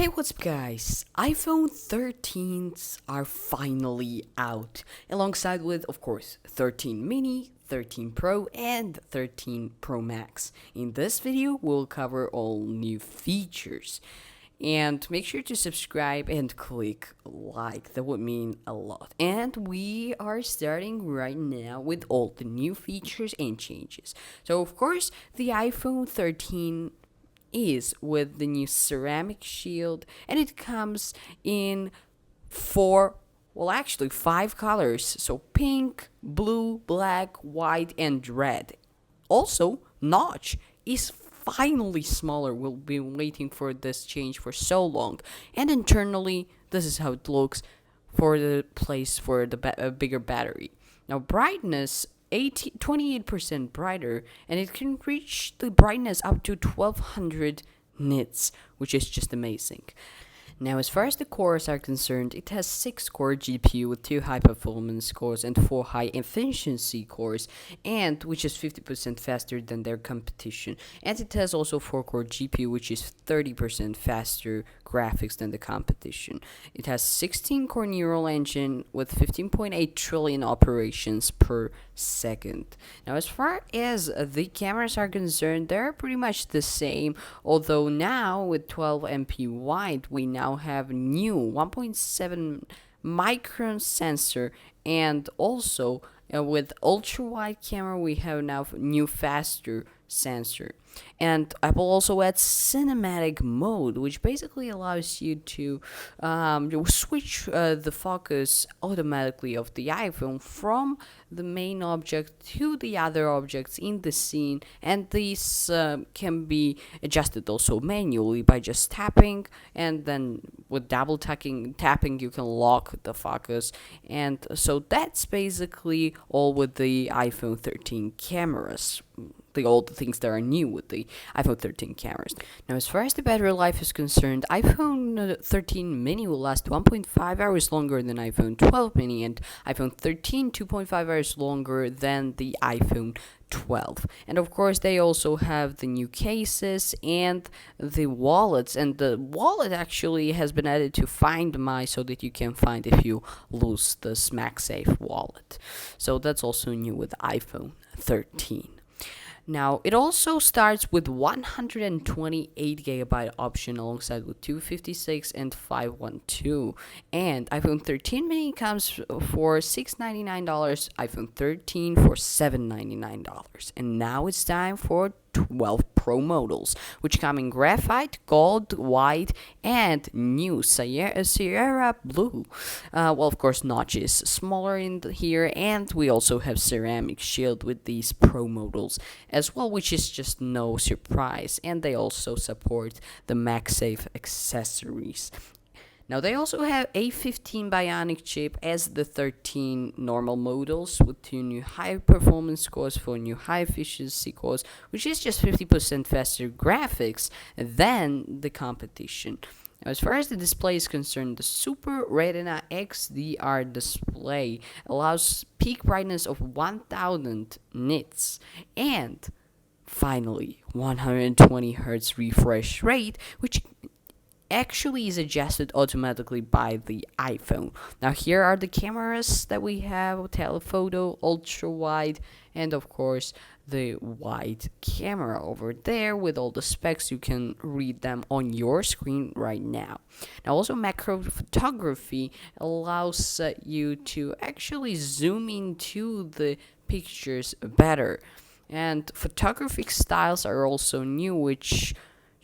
Hey, what's up, guys? iPhone 13s are finally out, alongside with, of course, 13 mini, 13 Pro, and 13 Pro Max. In this video, we'll cover all new features. And make sure to subscribe and click like, that would mean a lot. And we are starting right now with all the new features and changes. So, of course, the iPhone 13 is with the new ceramic shield, and it comes in five colors. So pink, blue, black, white, and red. Also, notch is finally smaller. We've been waiting for this change for so long. And internally, this is how it looks for the place for the bigger battery. Now, brightness 28% brighter, and it can reach the brightness up to 1200 nits, which is just amazing. Now, as far as the cores are concerned, it has 6-core GPU with 2 high-performance cores and 4 high-efficiency cores, and which is 50% faster than their competition. And it has also 4-core GPU, which is 30% faster graphics than the competition. It has 16-core neural engine with 15.8 trillion operations per second. Now, as far as the cameras are concerned, they're pretty much the same, although now with 12 MP wide, we now have new 1.7 micron sensor, and also with ultra wide camera we have now new faster sensor. And Apple also adds cinematic mode, which basically allows you to switch the focus automatically of the iPhone from the main object to the other objects in the scene, and these can be adjusted also manually by just tapping, and then with double tapping you can lock the focus. And so that's basically all with the iPhone 13 cameras, all the things that are new with the iPhone 13 cameras. Now, as far as the battery life is concerned, iPhone 13 mini will last 1.5 hours longer than iPhone 12 mini, and iPhone 13 2.5 hours longer than the iPhone 12. And of course, they also have the new cases and the wallets, and the wallet actually has been added to Find My, so that you can find if you lose the MagSafe wallet. So that's also new with iPhone 13. Now, it also starts with 128 gigabyte option alongside with 256 and 512. And iPhone 13 mini comes for $699, iPhone 13 for $799. And now it's time for 12 Pro models, which come in graphite, gold, white, and new Sierra blue. Of course, notch is smaller in here, and we also have ceramic shield with these Pro models as well, which is just no surprise. And they also support the MagSafe accessories. Now, they also have A15 Bionic chip as the 13 normal models, with 2 new high-performance cores, 4 new high-efficiency cores, which is just 50% faster graphics than the competition. Now, as far as the display is concerned, the Super Retina XDR display allows peak brightness of 1000 nits, and finally 120 Hz refresh rate, which actually is adjusted automatically by the iPhone. Now, here are the cameras that we have: telephoto, ultra wide, and of course the wide camera over there with all the specs. You can read them on your screen right now. Now, also macro photography allows you to actually zoom into the pictures better, and photographic styles are also new, which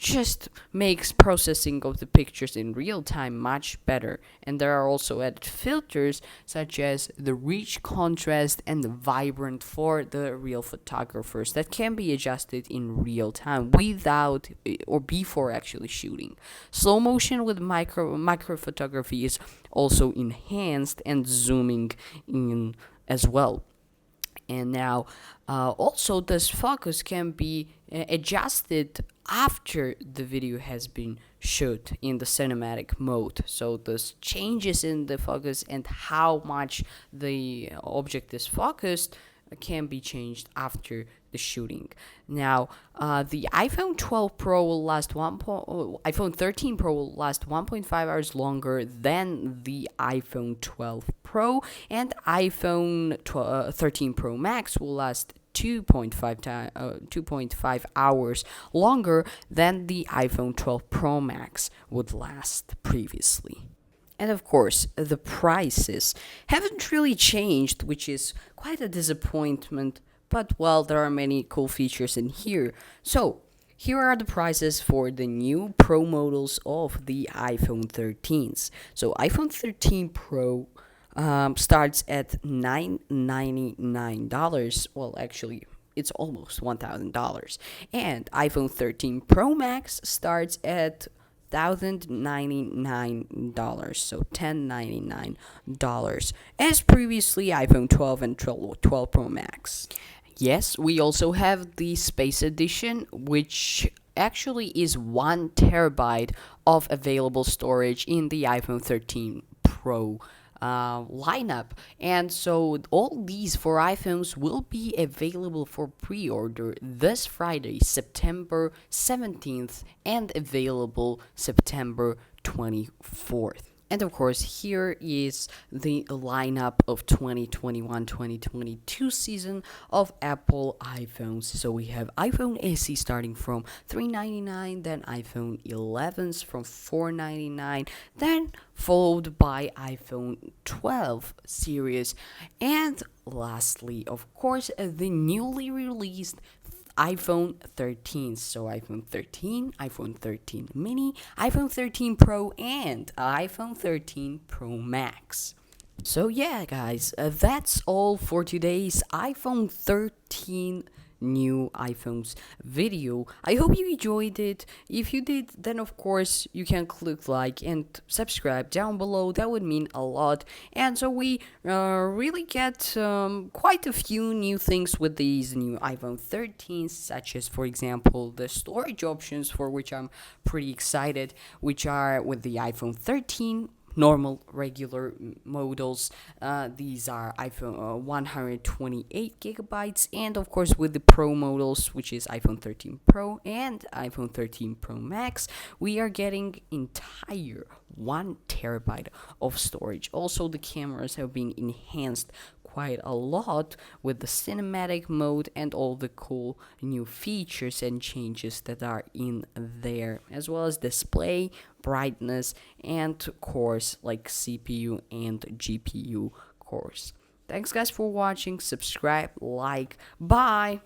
just makes processing of the pictures in real time much better. And there are also added filters such as the rich contrast and the vibrant for the real photographers that can be adjusted in real time without or before actually shooting. Slow motion with micro photography is also enhanced, and zooming in as well. And now, also, this focus can be adjusted after the video has been shot in the cinematic mode. So this changes in the focus and how much the object is focused can be changed after the shooting. Now, the iPhone 12 Pro will last iPhone 13 Pro will last 1.5 hours longer than the iPhone 12 Pro, and iPhone 13 Pro Max will last 2.5 hours longer than the iPhone 12 Pro Max would last previously. And of course, the prices haven't really changed, which is quite a disappointment. But well, there are many cool features in here. So, here are the prices for the new Pro models of the iPhone 13s. So, iPhone 13 Pro starts at $999. Well, actually, it's almost $1,000. And iPhone 13 Pro Max starts at $1,099, so $1,099, as previously iPhone 12 and 12 Pro Max. Yes, we also have the Space Edition, which actually is 1 terabyte of available storage in the iPhone 13 Pro lineup. And so all these 4 iPhones will be available for pre-order this Friday, September 17th, and available September 24th. And of course, here is the lineup of 2021-2022 season of Apple iPhones. So we have iPhone SE starting from $399, then iPhone 11s from $499, then followed by iPhone 12 series, and lastly, of course, the newly released iPhone 13. So iPhone 13, iPhone 13 mini, iPhone 13 Pro, and iPhone 13 Pro Max. So yeah, guys, that's all for today's iPhone 13 new iPhones video. I hope you enjoyed it. If you did, then of course you can click like and subscribe down below. That would mean a lot. And so we really get quite a few new things with these new iPhone 13s, such as, for example, the storage options, for which I'm pretty excited, which are with the iPhone 13 normal regular models. These are iPhone 128 gigabytes, and of course with the Pro models, which is iPhone 13 Pro and iPhone 13 Pro Max, we are getting entire 1 terabyte of storage. Also, the cameras have been enhanced quite a lot with the cinematic mode and all the cool new features and changes that are in there, as well as display, brightness, and cores like CPU and GPU cores. Thanks guys for watching. Subscribe, like, bye.